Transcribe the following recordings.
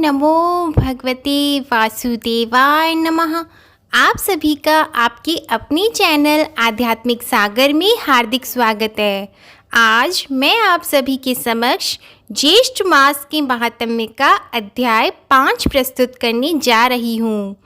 नमो भगवते वासुदेवाय नमः। आप सभी का आपके अपने चैनल आध्यात्मिक सागर में हार्दिक स्वागत है। आज मैं आप सभी के समक्ष ज्येष्ठ मास के महात्म्य का अध्याय 5 प्रस्तुत करने जा रही हूँ।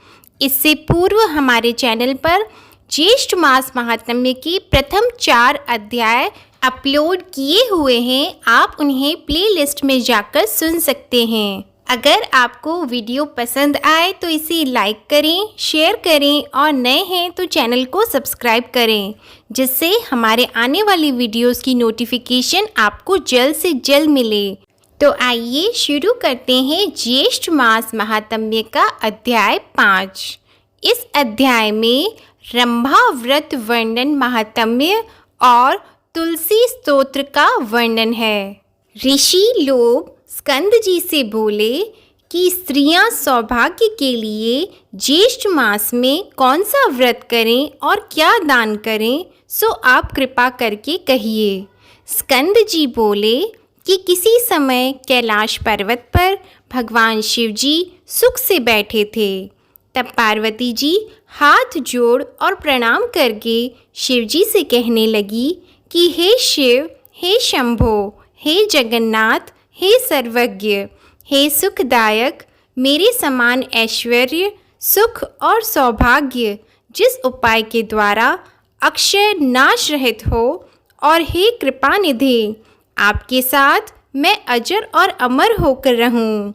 इससे पूर्व हमारे चैनल पर ज्येष्ठ मास महात्म्य के प्रथम 4 अध्याय अपलोड किए हुए हैं। आप उन्हें प्लेलिस्ट में जाकर सुन सकते हैं। अगर आपको वीडियो पसंद आए तो इसे लाइक करें, शेयर करें और नए हैं तो चैनल को सब्सक्राइब करें, जिससे हमारे आने वाली वीडियोस की नोटिफिकेशन आपको जल्द से जल्द मिले। तो आइए शुरू करते हैं ज्येष्ठ मास महात्म्य का अध्याय 5। इस अध्याय में रंभा व्रत वर्णन महात्म्य और तुलसी स्तोत्र का वर्णन है। ऋषि लोग स्कंद जी से बोले कि स्त्रियां सौभाग्य के लिए ज्येष्ठ मास में कौन सा व्रत करें और क्या दान करें, सो आप कृपा करके कहिए। स्कंद जी बोले कि किसी समय कैलाश पर्वत पर भगवान शिव जी सुख से बैठे थे। तब पार्वती जी हाथ जोड़ और प्रणाम करके शिव जी से कहने लगी कि हे शिव, हे शंभो, हे जगन्नाथ, हे सर्वज्ञ, हे सुखदायक, मेरे समान ऐश्वर्य, सुख और सौभाग्य जिस उपाय के द्वारा अक्षय नाश रहित हो, और हे कृपा निधि, आपके साथ मैं अजर और अमर होकर रहूं।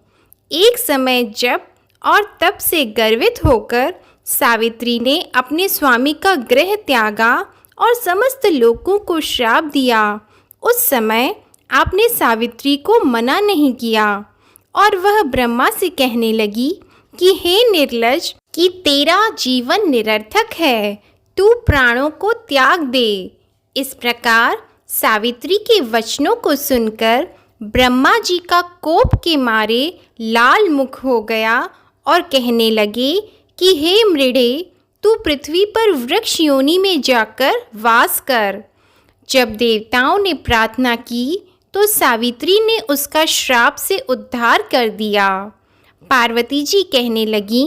एक समय जब और तब से गर्वित होकर सावित्री ने अपने स्वामी का गृह त्यागा और समस्त लोगों को श्राप दिया। उस समय आपने सावित्री को मना नहीं किया और वह ब्रह्मा से कहने लगी कि हे निर्लज, कि तेरा जीवन निरर्थक है, तू प्राणों को त्याग दे। इस प्रकार सावित्री के वचनों को सुनकर ब्रह्मा जी का कोप के मारे लाल मुख हो गया और कहने लगे कि हे मृडे, तू पृथ्वी पर वृक्ष योनि में जाकर वास कर। जब देवताओं ने प्रार्थना की तो सावित्री ने उसका श्राप से उद्धार कर दिया। पार्वती जी कहने लगी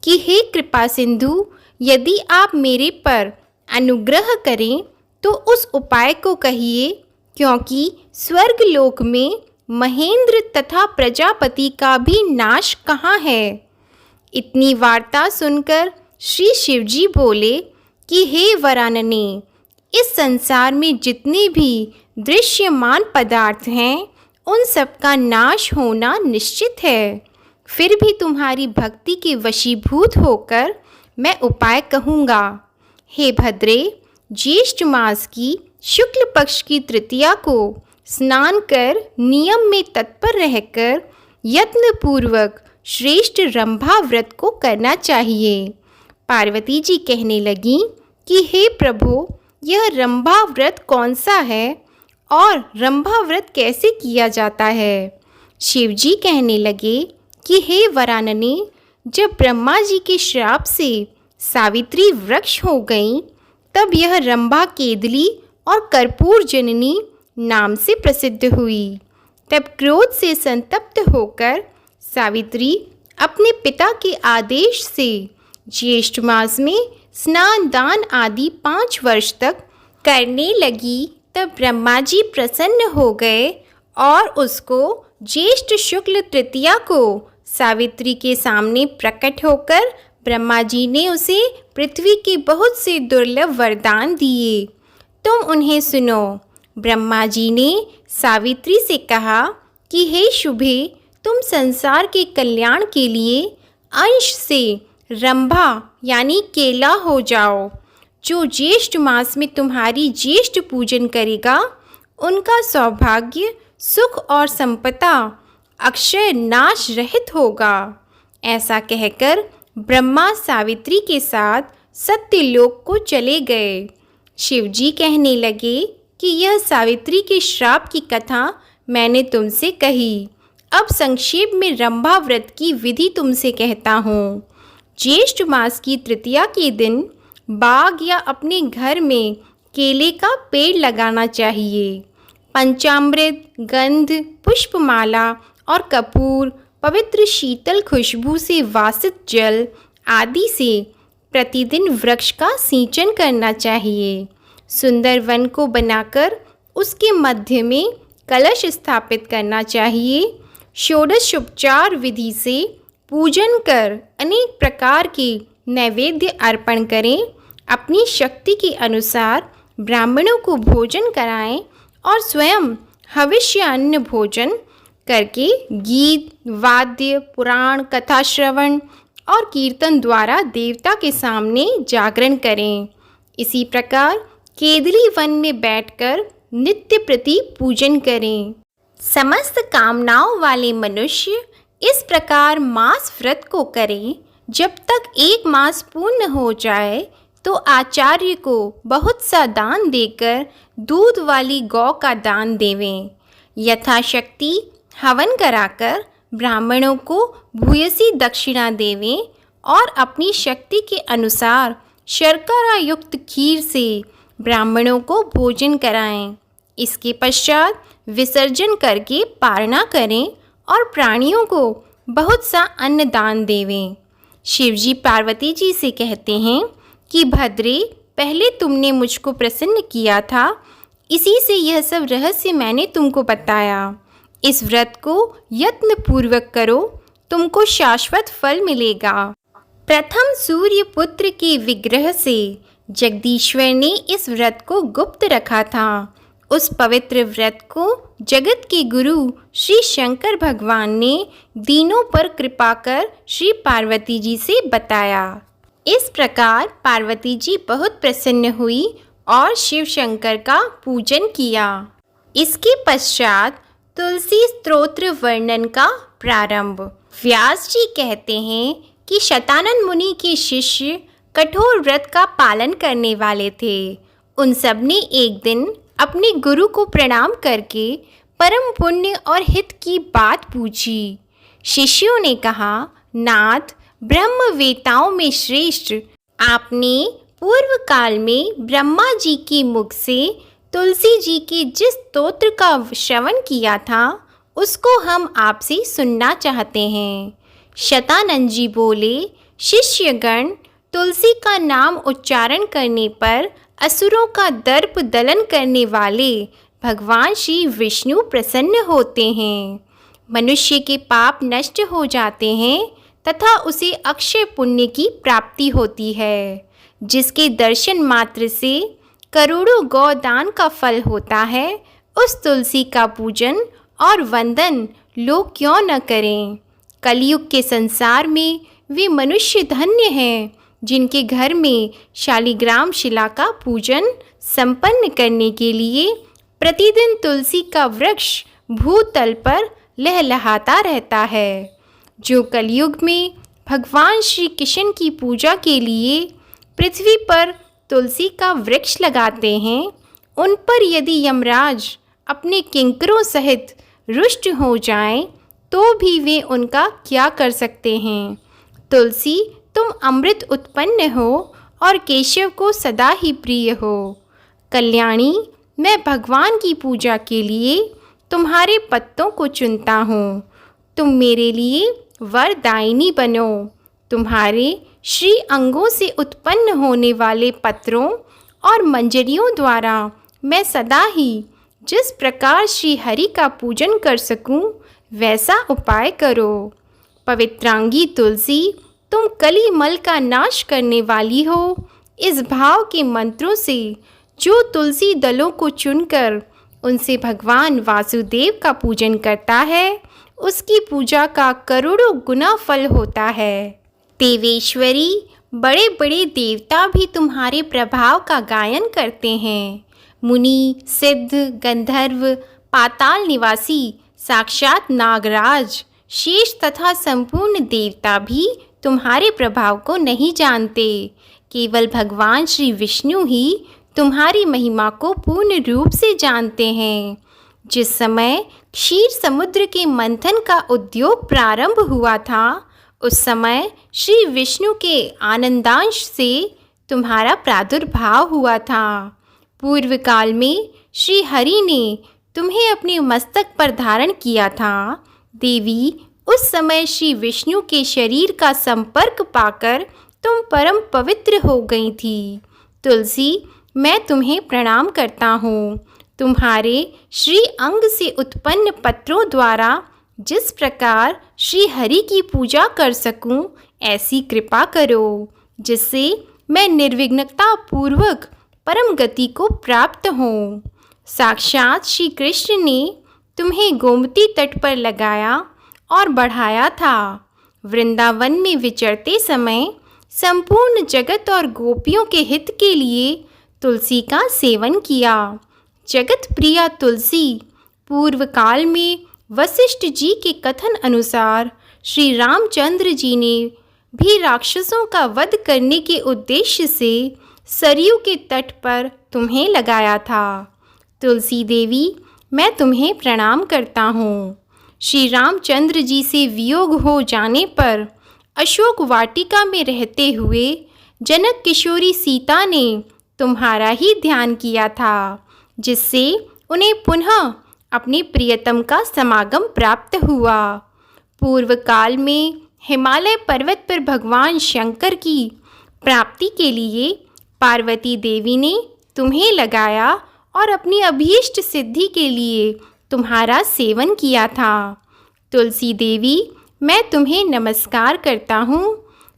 कि हे कृपा सिंधु, यदि आप मेरे पर अनुग्रह करें तो उस उपाय को कहिए, क्योंकि स्वर्ग लोक में महेंद्र तथा प्रजापति का भी नाश कहाँ है। इतनी वार्ता सुनकर श्री शिवजी बोले कि हे वरानने, इस संसार में जितने भी दृश्यमान पदार्थ हैं उन सब का नाश होना निश्चित है। फिर भी तुम्हारी भक्ति के वशीभूत होकर मैं उपाय कहूँगा। हे भद्रे, ज्येष्ठ मास की शुक्ल पक्ष की तृतीया को स्नान कर नियम में तत्पर रहकर यत्नपूर्वक श्रेष्ठ रंभा व्रत को करना चाहिए। पार्वती जी कहने लगी कि हे प्रभु, यह रंभा व्रत कौन सा है और रंभा व्रत कैसे किया जाता है। शिव जी कहने लगे कि हे वरानने, जब ब्रह्मा जी के श्राप से सावित्री वृक्ष हो गई, तब यह रंभा केदली और कर्पूर जननी नाम से प्रसिद्ध हुई। तब क्रोध से संतप्त होकर सावित्री अपने पिता के आदेश से ज्येष्ठ मास में स्नान दान आदि 5 वर्ष तक करने लगी। तब ब्रह्मा जी प्रसन्न हो गए और उसको ज्येष्ठ शुक्ल तृतीया को सावित्री के सामने प्रकट होकर ब्रह्मा जी ने उसे पृथ्वी के बहुत से दुर्लभ वरदान दिए। तुम उन्हें सुनो। ब्रह्मा जी ने सावित्री से कहा कि हे शुभे, तुम संसार के कल्याण के लिए अंश से रंभा यानी केला हो जाओ। जो ज्येष्ठ मास में तुम्हारी ज्येष्ठ पूजन करेगा, उनका सौभाग्य, सुख और संपदा अक्षय नाश रहित होगा। ऐसा कहकर ब्रह्मा सावित्री के साथ सत्यलोक को चले गए। शिवजी कहने लगे कि यह सावित्री के श्राप की कथा मैंने तुमसे कही। अब संक्षेप में रंभा व्रत की विधि तुमसे कहता हूँ। ज्येष्ठ मास की तृतीया के दिन बाग या अपने घर में केले का पेड़ लगाना चाहिए। पंचामृत, गंध, पुष्पमाला और कपूर पवित्र शीतल खुशबू से वासित जल आदि से प्रतिदिन वृक्ष का सिंचन करना चाहिए। सुंदर वन को बनाकर उसके मध्य में कलश स्थापित करना चाहिए। षोडशोपचार विधि से पूजन कर अनेक प्रकार के नैवेद्य अर्पण करें। अपनी शक्ति के अनुसार ब्राह्मणों को भोजन कराएं और स्वयं हविष्य अन्न भोजन करके गीत, वाद्य, पुराण, कथा श्रवण और कीर्तन द्वारा देवता के सामने जागरण करें। इसी प्रकार केदली वन में बैठकर नित्य प्रति पूजन करें। समस्त कामनाओं वाले मनुष्य इस प्रकार मास व्रत को करें। जब तक 1 मास पूर्ण हो जाए तो आचार्य को बहुत सा दान देकर दूध वाली गौ का दान देवें। यथाशक्ति हवन कराकर ब्राह्मणों को भूयसी दक्षिणा देवें और अपनी शक्ति के अनुसार शर्करा युक्त खीर से ब्राह्मणों को भोजन कराएं। इसके पश्चात विसर्जन करके पारणा करें और प्राणियों को बहुत सा अन्न दान देवें। शिवजी पार्वती जी से कहते हैं कि भद्रे, पहले तुमने मुझको प्रसन्न किया था, इसी से यह सब रहस्य मैंने तुमको बताया। इस व्रत को यत्न पूर्वक करो, तुमको शाश्वत फल मिलेगा। प्रथम सूर्य पुत्र के विग्रह से जगदीश्वर ने इस व्रत को गुप्त रखा था। उस पवित्र व्रत को जगत के गुरु श्री शंकर भगवान ने दीनों पर कृपा कर श्री पार्वती जी से बताया। इस प्रकार पार्वती जी बहुत प्रसन्न हुई और शिव शंकर का पूजन किया। इसके पश्चात तुलसी स्तोत्र वर्णन का प्रारंभ। व्यास जी कहते हैं कि शतानन मुनि के शिष्य कठोर व्रत का पालन करने वाले थे। उन सब ने एक दिन अपने गुरु को प्रणाम करके परम पुण्य और हित की बात पूछी। शिष्यों ने कहा, नाथ, ब्रह्मवेताओं में श्रेष्ठ, आपने पूर्व काल में ब्रह्मा जी के मुख से तुलसी जी के जिस स्तोत्र का श्रवण किया था उसको हम आपसे सुनना चाहते हैं। शतानंद जी बोले, शिष्यगण, तुलसी का नाम उच्चारण करने पर असुरों का दर्प दलन करने वाले भगवान श्री विष्णु प्रसन्न होते हैं। मनुष्य के पाप नष्ट हो जाते हैं तथा उसे अक्षय पुण्य की प्राप्ति होती है। जिसके दर्शन मात्र से करोड़ों गौदान का फल होता है, उस तुलसी का पूजन और वंदन लोग क्यों न करें। कलयुग के संसार में वे मनुष्य धन्य हैं जिनके घर में शालिग्राम शिला का पूजन संपन्न करने के लिए प्रतिदिन तुलसी का वृक्ष भूतल पर लहलहाता रहता है। जो कलयुग में भगवान श्री कृष्ण की पूजा के लिए पृथ्वी पर तुलसी का वृक्ष लगाते हैं, उन पर यदि यमराज अपने किंकरों सहित रुष्ट हो जाएं, तो भी वे उनका क्या कर सकते हैं। तुलसी, तुम अमृत उत्पन्न हो और केशव को सदा ही प्रिय हो। कल्याणी, मैं भगवान की पूजा के लिए तुम्हारे पत्तों को चुनता हूँ। तुम मेरे लिए वरदायिनी बनो। तुम्हारे श्री अंगों से उत्पन्न होने वाले पत्रों और मंजरियों द्वारा मैं सदा ही जिस प्रकार श्री हरि का पूजन कर सकूं, वैसा उपाय करो। पवित्रांगी तुलसी, तुम कली मल का नाश करने वाली हो। इस भाव के मंत्रों से जो तुलसी दलों को चुनकर उनसे भगवान वासुदेव का पूजन करता है, उसकी पूजा का करोड़ों गुना फल होता है। देवेश्वरी, बड़े बड़े देवता भी तुम्हारे प्रभाव का गायन करते हैं। मुनि, सिद्ध, गंधर्व, पाताल निवासी, साक्षात नागराज, शेष तथा संपूर्ण देवता भी तुम्हारे प्रभाव को नहीं जानते। केवल भगवान श्री विष्णु ही तुम्हारी महिमा को पूर्ण रूप से जानते हैं। जिस समय क्षीर समुद्र के मंथन का उद्योग प्रारंभ हुआ था, उस समय श्री विष्णु के आनंदांश से तुम्हारा प्रादुर्भाव हुआ था। पूर्व काल में श्री हरि ने तुम्हें अपने मस्तक पर धारण किया था। देवी, उस समय श्री विष्णु के शरीर का संपर्क पाकर तुम परम पवित्र हो गई थी। तुलसी, मैं तुम्हें प्रणाम करता हूँ। तुम्हारे श्री अंग से उत्पन्न पत्रों द्वारा जिस प्रकार श्री हरि की पूजा कर सकूं, ऐसी कृपा करो जिससे मैं निर्विघ्नता पूर्वक परम गति को प्राप्त हूँ। साक्षात श्री कृष्ण ने तुम्हें गोमती तट पर लगाया और बढ़ाया था। वृंदावन में विचरते समय संपूर्ण जगत और गोपियों के हित के लिए तुलसी का सेवन किया। जगत प्रिया तुलसी पूर्व काल में वशिष्ठ जी के कथन अनुसार श्री रामचंद्र जी ने भी राक्षसों का वध करने के उद्देश्य से सरयू के तट पर तुम्हें लगाया था। तुलसी देवी, मैं तुम्हें प्रणाम करता हूँ। श्री रामचंद्र जी से वियोग हो जाने पर अशोक वाटिका में रहते हुए जनक किशोरी सीता ने तुम्हारा ही ध्यान किया था, जिससे उन्हें पुनः अपने प्रियतम का समागम प्राप्त हुआ। पूर्व काल में हिमालय पर्वत पर भगवान शंकर की प्राप्ति के लिए पार्वती देवी ने तुम्हें लगाया और अपनी अभीष्ट सिद्धि के लिए तुम्हारा सेवन किया था। तुलसी देवी, मैं तुम्हें नमस्कार करता हूँ।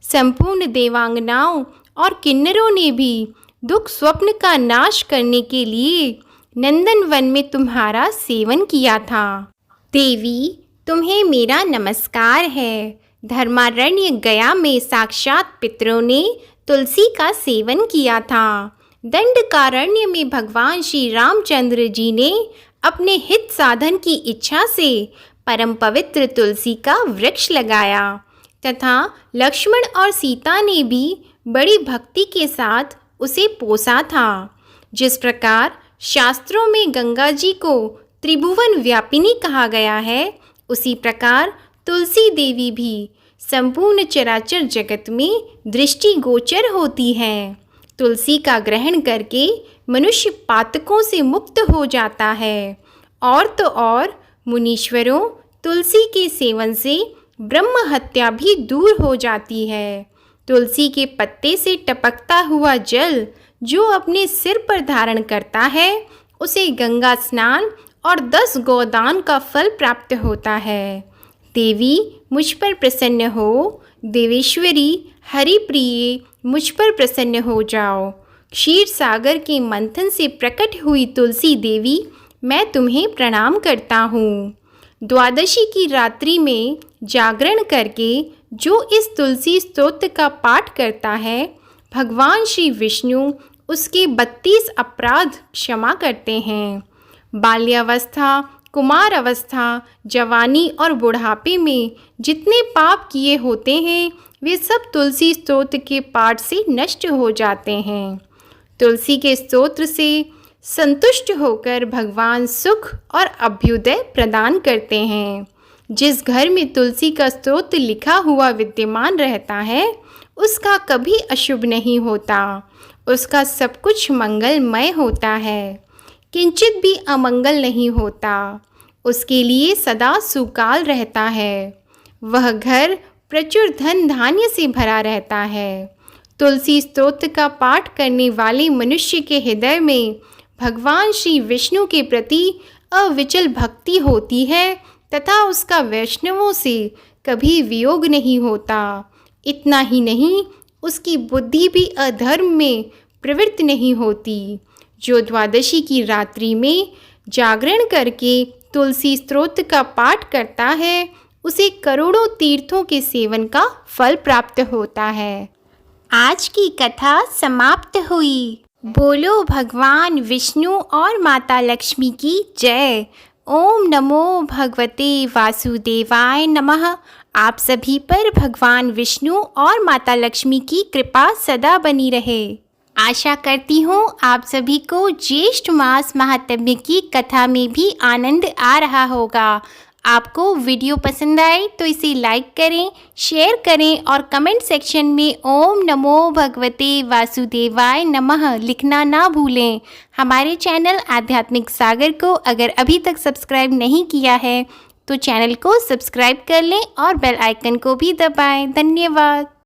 संपूर्ण देवांगनाओं और किन्नरों ने भी दुख स्वप्न का नाश करने के लिए नंदनवन में तुम्हारा सेवन किया था। देवी, तुम्हें मेरा नमस्कार है। धर्मारण्य गया में साक्षात पितरों ने तुलसी का सेवन किया था। दंडकारण्य में भगवान श्री रामचंद्र जी ने अपने हित साधन की इच्छा से परम पवित्र तुलसी का वृक्ष लगाया तथा लक्ष्मण और सीता ने भी बड़ी भक्ति के साथ उसे पोसा था। जिस प्रकार शास्त्रों में गंगा जी को त्रिभुवन व्यापिनी कहा गया है, उसी प्रकार तुलसी देवी भी संपूर्ण चराचर जगत में दृष्टिगोचर होती हैं। तुलसी का ग्रहण करके मनुष्य पातकों से मुक्त हो जाता है। और तो और मुनीश्वरों, तुलसी के सेवन से ब्रह्म हत्या भी दूर हो जाती है। तुलसी के पत्ते से टपकता हुआ जल जो अपने सिर पर धारण करता है, उसे गंगा स्नान और 10 गोदान का फल प्राप्त होता है। देवी, मुझ पर प्रसन्न हो। देवेश्वरी, हरि प्रिय, मुझ पर प्रसन्न हो जाओ। क्षीर सागर के मंथन से प्रकट हुई तुलसी देवी, मैं तुम्हें प्रणाम करता हूँ। द्वादशी की रात्रि में जागरण करके जो इस तुलसी स्तोत्र का पाठ करता है, भगवान श्री विष्णु उसके 32 अपराध क्षमा करते हैं। बाल्यावस्था, कुमार अवस्था, जवानी और बुढ़ापे में जितने पाप किए होते हैं, वे सब तुलसी स्तोत्र के पाठ से नष्ट हो जाते हैं। तुलसी के स्तोत्र से संतुष्ट होकर भगवान सुख और अभ्युदय प्रदान करते हैं। जिस घर में तुलसी का स्तोत्र लिखा हुआ विद्यमान रहता है, उसका कभी अशुभ नहीं होता। उसका सब कुछ मंगलमय होता है, किंचित भी अमंगल नहीं होता। उसके लिए सदा सुकाल रहता है। वह घर प्रचुर धन धान्य से भरा रहता है। तुलसी स्तोत्र का पाठ करने वाले मनुष्य के हृदय में भगवान श्री विष्णु के प्रति अविचल भक्ति होती है तथा उसका वैष्णवों से कभी वियोग नहीं होता। इतना ही नहीं, उसकी बुद्धि भी अधर्म में प्रवृत्त नहीं होती। जो द्वादशी की रात्रि में जागरण करके तुलसी स्तोत्र का पाठ करता है, उसे करोड़ों तीर्थों के सेवन का फल प्राप्त होता है। आज की कथा समाप्त हुई। बोलो भगवान विष्णु और माता लक्ष्मी की जय। ओम नमो भगवते वासुदेवाय नमः। आप सभी पर भगवान विष्णु और माता लक्ष्मी की कृपा सदा बनी रहे। आशा करती हूँ आप सभी को ज्येष्ठ मास महात्म्य की कथा में भी आनंद आ रहा होगा। आपको वीडियो पसंद आए तो इसे लाइक करें, शेयर करें और कमेंट सेक्शन में ओम नमो भगवते वासुदेवाय नमः लिखना ना भूलें। हमारे चैनल आध्यात्मिक सागर को अगर अभी तक सब्सक्राइब नहीं किया है तो चैनल को सब्सक्राइब कर लें और बेल आइकन को भी दबाएं। धन्यवाद।